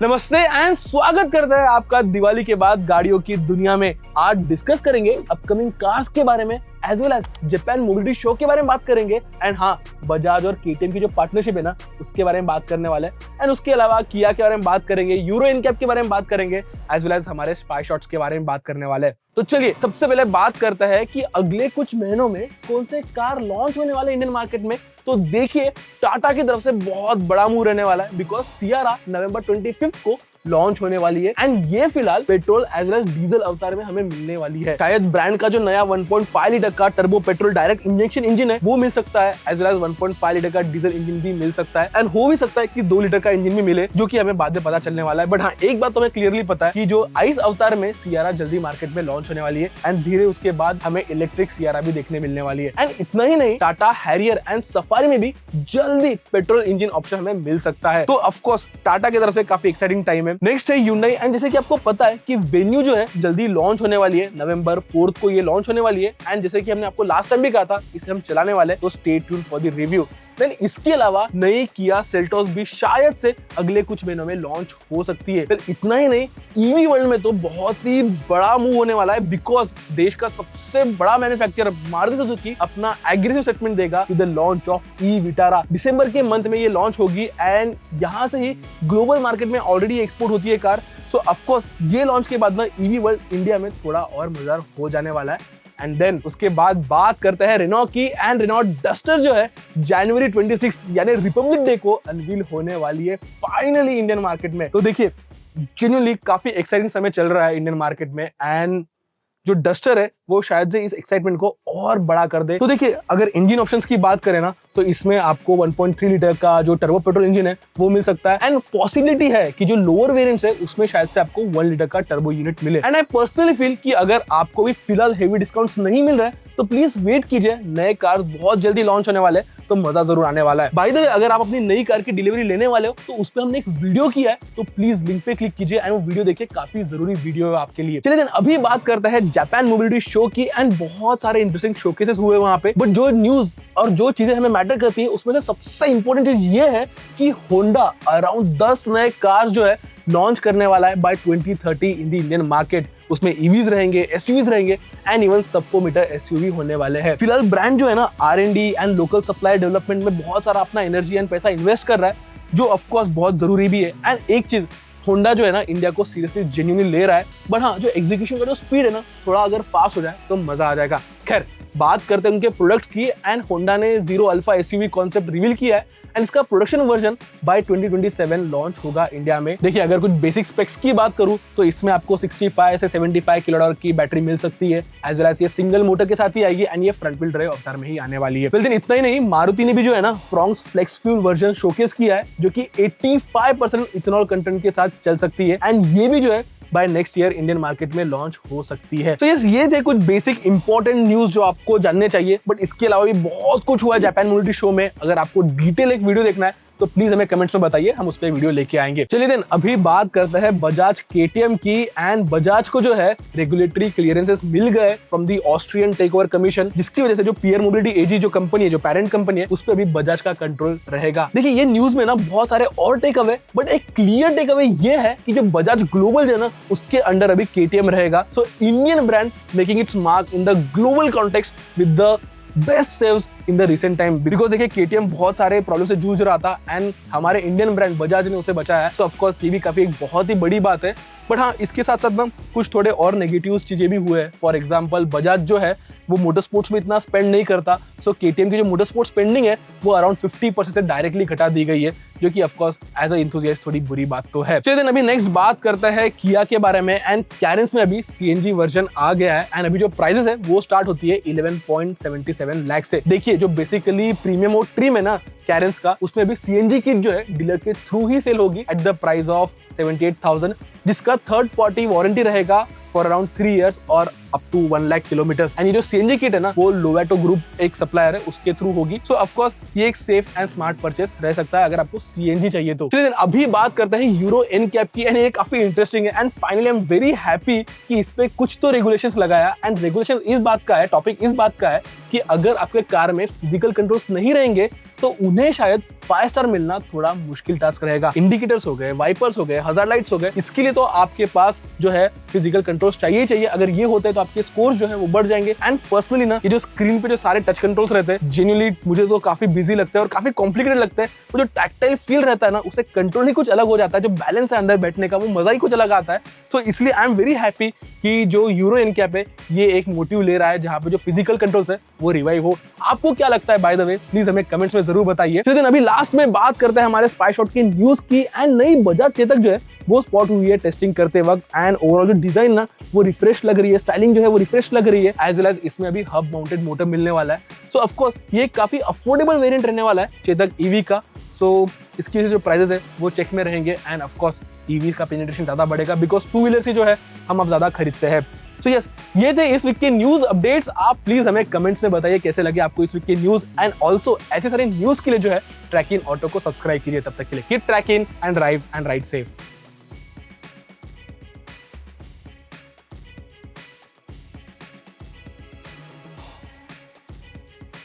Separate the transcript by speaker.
Speaker 1: नमस्ते एंड स्वागत करता है आपका दिवाली के बाद गाड़ियों की दुनिया में। आज डिस्कस करेंगे अपकमिंग कार्स के बारे में as well as Japan mobility show के बारे में बात करेंगे एंड हाँ, बजाज और केटीएम की जो पार्टनरशिप है ना, उसके बारे में बात करने वाले हैं। एंड उसके अलावा किया के बारे में बात करेंगे, यूरो इनकैप के बारे में बात करेंगे एज वेल एज हमारे स्पाई शॉट्स के बारे में बात करने वाले हैं। तो चलिए सबसे पहले बात करते हैं कि अगले कुछ महीनों में कौन से कार लॉन्च होने वाले इंडियन मार्केट में। तो देखिए टाटा की तरफ से बहुत बड़ा मूव रहने वाला है बिकॉज सियारा नवंबर 25 को लॉन्च होने वाली है एंड ये फिलहाल petrol as well as diesel अवतार में हमें मिलने वाली है। शायद ब्रांड का जो नया 1.5 लीटर का turbo petrol direct injection engine है वो मिल सकता है एज वेल एज 1.5 लीटर का डीजल इंजन भी मिल सकता है एंड हो भी सकता है कि 2 लीटर का इंजन भी मिले, जो कि हमें बाद में पता चलने वाला है। बट हाँ, एक बात तो हमें क्लियरली पता है कि जो आइस अवतार में सियारा जल्दी मार्केट में लॉन्च होने वाली है एंड धीरे उसके बाद हमें इलेक्ट्रिक सियारा भी देखने मिलने वाली है। एंड इतना ही नहीं, टाटा हैरियर एंड सफारी में भी जल्दी पेट्रोल इंजन ऑप्शन हमें मिल सकता है। तो ऑफकोर्स टाटा की तरफ से काफी एक्साइटिंग टाइम है। नेक्स्ट है Hyundai एंड जैसे कि आपको पता है कि वेन्यू जो है जल्दी लॉन्च होने वाली है, नवंबर 4 को ये लॉन्च होने वाली है एंड जैसे कि हमने आपको लास्ट टाइम भी कहा था इसे हम चलाने वाले हैं, तो stay tune for the review. Then इसके अलावा नई किया सेल्टोस भी शायद से अगले कुछ महीनों में लॉन्च हो सकती है। फिर इतना ही नहीं, ईवी वर्ल्ड में तो बहुत ही बड़ा मूव होने वाला है बिकॉज देश का सबसे बड़ा मैन्युफैक्चरर मारुति सुजुकी अपना एग्रेसिव स्टेटमेंट देगा with the launch of E Vitara. दिसंबर के मंथ में ये लॉन्च होगी एंड यहां से ही ग्लोबल मार्केट में ऑलरेडी एक्सपोर्ट होती है कार। सो ऑफकोर्स ये लॉन्च के बाद ना ईवी वर्ल्ड इंडिया में थोड़ा और मजेदार हो जाने वाला है। एंड देन उसके बाद बात करते हैं रेनॉ की एंड रेनॉ डस्टर जो है जनवरी 26 यानी रिपब्लिक डे को अनवील होने वाली है फाइनली इंडियन मार्केट में। तो देखिए जेन्युइनली काफी एक्साइटिंग समय चल रहा है इंडियन मार्केट में एंड जो डस्टर है वो शायद से इस एक्साइटमेंट को और बड़ा कर दे। तो देखिए अगर इंजन ऑप्शंस की बात करें ना, तो इसमें आपको 1.3 लीटर का जो टर्बो पेट्रोल इंजन है वो मिल सकता है एंड पॉसिबिलिटी है कि जो लोअर वेरिएंट्स है उसमें शायद से आपको 1 लीटर का टर्बो यूनिट मिले। एंड आई पर्सनली फील कि अगर आपको भी फिलहाल हेवी डिस्काउंट्स नहीं मिल रहा है तो प्लीज वेट कीजिए, नए कार बहुत जल्दी लॉन्च होने वाले हैं तो मजा जरूर आने वाला है। बाय द वे, अगर आप अपनी नई कार की डिलीवरी लेने वाले हो तो उस पर हमने एक वीडियो किया है, तो प्लीज लिंक पे क्लिक कीजिए एंड वो वीडियो देखिए, काफी जरूरी वीडियो है आपके लिए। चलिए देन अभी बात करते हैं जापान मोबिलिटी शो की एंड बहुत सारे इंटरेस्टिंग शोकेसेस हुए वहां पे। बट जो न्यूज और जो चीजें हमें मैटर करती है उसमें से सबसे इंपॉर्टेंट चीज ये है कि होंडा अराउंड 10 नए कार्स जो है लॉन्च करने वाला है by 2030 in the Indian market. उसमें ईवीज रहेंगे, एसयूवीज रहेंगे एंड इवन सब 4 मीटर एसयूवी होने वाले हैं। फिलहाल ब्रांड जो है ना R&D and local supply development में बहुत सारा अपना एनर्जी एंड पैसा इन्वेस्ट कर रहा है, जो ऑफकोर्स बहुत जरूरी भी है। एंड एक चीज, होंडा जो है ना इंडिया को सीरियसली जेन्युइनली ले रहा है, बट हाँ जो एग्जीक्यूशन का जो स्पीड है ना थोड़ा अगर फास्ट हो जाए तो मजा आ जाएगा। खैर बात करते हैं उनके प्रोडक्ट्स की एंड होंडा ने zero alpha SUV concept reveal किया है एंड इसका प्रोडक्शन वर्जन बाय 2027 लॉन्च होगा इंडिया में। देखिए अगर कुछ बेसिक स्पेक्स की बात करूं तो इसमें आपको 65 से 75 किलोवाट की बैटरी मिल सकती है एज वेल एज ये सिंगल मोटर के साथ ही आएगी एंड ये फ्रंट व्हील ड्राइव अवतार में ही आने वाली है। लेकिन इतना ही नहीं, मारुति ने भी जो है ना Fronx flex fuel version showcase किया है जो कि 85% इथेनॉल कंटेंट के साथ चल सकती है एंड ये भी जो है by next year Indian market में लॉन्च हो सकती है। तो यस, ये थे कुछ बेसिक इंपॉर्टेंट न्यूज जो आपको जानने चाहिए, बट इसके अलावा भी बहुत कुछ हुआ है जापान मोबिलिटी शो में। अगर आपको डिटेल एक वीडियो देखना है तो प्लीज हमें कमेंट्स में बताइए, हम उस पर वीडियो लेके आएंगे। चलिए देन अभी बात करते हैं बजाज केटीएम की एंड बजाज को जो है रेगुलेटरी क्लियरेंसेस मिल गए from the Austrian takeover commission, जिसकी वजह से जो पीयर मोबिलिटी एजी जो कंपनी है, जो पेरेंट कंपनी है, उस पर अभी बजाज का कंट्रोल रहेगा। देखिए ये न्यूज में ना बहुत सारे और टेक अवे, बट एक क्लियर टेक अवे ये है कि जो बजाज ग्लोबल जो है ना उसके अंडर अभी केटीएम रहेगा। So Indian brand making it's mark in the global context with the best saves in the recent time. Because देखिए केटीएम बहुत सारे प्रॉब्लम से जूझ रहा था एंड हमारे इंडियन ब्रांड बजाज ने उसे बचाया है। सो ऑफ कोर्स ये भी काफी एक बहुत ही बड़ी बात है। बट हाँ, इसके साथ साथ ना कुछ थोड़े और नेगेटिव चीजें भी हुए हैं। फॉर एग्जांपल बजाज जो है वो मोटर स्पोर्ट्स में इतना स्पेंड नहीं करता, सो केटीएम की जो मोटर स्पोर्ट्स स्पेंडिंग है वो अराउंड 50% से डायरेक्टली घटा दी गई है, जो कि of course as a enthusiast थोड़ी बुरी बात तो है। चलिए अभी नेक्स्ट बात करते हैं किया के बारे में एंड कैरेंस में अभी सीएनजी वर्जन आ गया है एंड अभी जो प्राइसेस है वो स्टार्ट होती है 11.77 लाख से। देखिए जो बेसिकली प्रीमियम और ट्रिम है ना कैरेंस का, उसमें अभी सीएनजी किट जो है डीलर के थ्रू ही सेल होगी एट द प्राइस ऑफ 78,000, जिसका थर्ड पार्टी वारंटी रहेगा फॉर अराउंड 3 इयर्स और up to 1 lakh kilometers. And ये जो सीएनजी किट है ना वो लोवेटो ग्रुप एक सप्लायर है उसके थ्रू होगी। सो ऑफ कोर्स ये एक सेफ एंड स्मार्ट परचेस रह सकता है अगर आपको सीएनजी चाहिए तो। चलिए अभी बात करते हैं यूरो इनकैप की एंड ये काफी इंटरेस्टिंग है and finally I am very happy कि इस पे कुछ तो रेगुलेशंस लगाया एंड रेगुलेशन इस बात का है, टॉपिक इस बात का है कि अगर आपके कार में फिजिकल कंट्रोल्स नहीं रहेंगे तो उन्हें शायद 5 स्टार मिलना थोड़ा मुश्किल टास्क रहेगा। इंडिकेटर्स हो गए, वाइपर्स हो गए, हजार्ड लाइट्स हो गए, इसके लिए तो आपके पास जो है फिजिकल कंट्रोल्स चाहिए ही चाहिए। अगर ये होते हैं तो आपके स्कोर्स जो है वो बढ़ जाएंगे। एंड पर्सनली ना ये जो स्क्रीन पे जो सारे टच कंट्रोल्स रहते हैं जेन्युइनली मुझे तो काफी बिजी लगता है और काफी कॉम्प्लिकेटेड लगता है। वो जो टैक्टाइल फील रहता है ना उसे कंट्रोल ही कुछ अलग हो जाता है, जो बैलेंस है अंदर बैठने का वो मजा ही कुछ अलग आता है। सो इसलिए आई एम वेरी हैप्पी कि जो यूरो एनकैप है ये एक मोटिव ले रहा है जहां पे जो फिजिकल कंट्रोल्स है वो रिवाइव हो। आपको क्या लगता है बाय द वे, प्लीज हमें कमेंट्स में जरूर बताइए। लेकिन अभी लास्ट में बात करते हैं हमारे स्पाई शॉट की न्यूज की। एंड नई बजाज चेतक जो है वो स्पॉट हुई है टेस्टिंग करते वक्त। एंड ओवरऑल जो डिजाइन ना वो रिफ्रेश लग रही है, स्टाइलिंग जो है वो रिफ्रेश लग रही है। एज वेल एज इसमें अभी हब माउंटेड मोटर मिलने वाला है। सो ऑफ कोर्स ये काफी अफोर्डेबल वेरिएंट रहने वाला है चेतक ईवी का। सो इसकी जो प्राइसेस है वो चेक में रहेंगे। एंड ऑफ कोर्स ईवी का पेनिट्रेशन ज्यादा बढ़ेगा बिकॉज टू व्हीलर से जो है हम अब ज्यादा खरीदते हैं। सो यस, ये थे इस वीक के न्यूज अपडेट्स। आप प्लीज हमें कमेंट्स में बताइए कैसे लगे आपको इस वीक के न्यूज। एंड ऑल्सो ऐसे सारे न्यूज के लिए जो है ट्रैक इन ऑटो को सब्सक्राइब कीजिए। तब तक के लिए keep trekking and drive and ride safe.